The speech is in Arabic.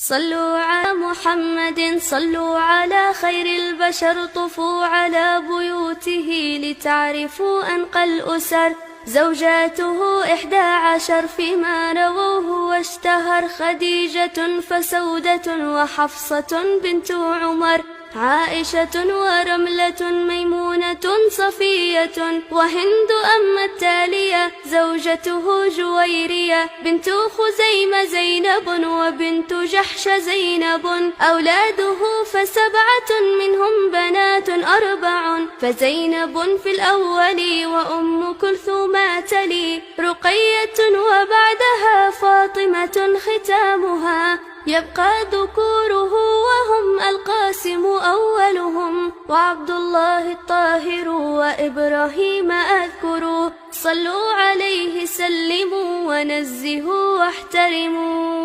صلوا على محمد، صلوا على خير البشر، طفوا على بيوته لتعرفوا أنقى الأسر. زوجاته 11 فيما رووه واشتهر، خديجة فسودة وحفصة بنت عمر، عائشة ورملة ميمونة صفية، وهند التالية زوجته جويرية، بنت خزيمة زينب، وبنت جحش زينب. أولاده فسبعة منهم بنات 4، فزينب في الأول وأم كلثوم تلي، رقية وبعدها فاطمة ختامها. يبقى ذكوره وهم القاسم أولهم، وعبد الله الطاهر وإبراهيم أذكروا. صلوا عليه سلموا ونزهوا واحترموا.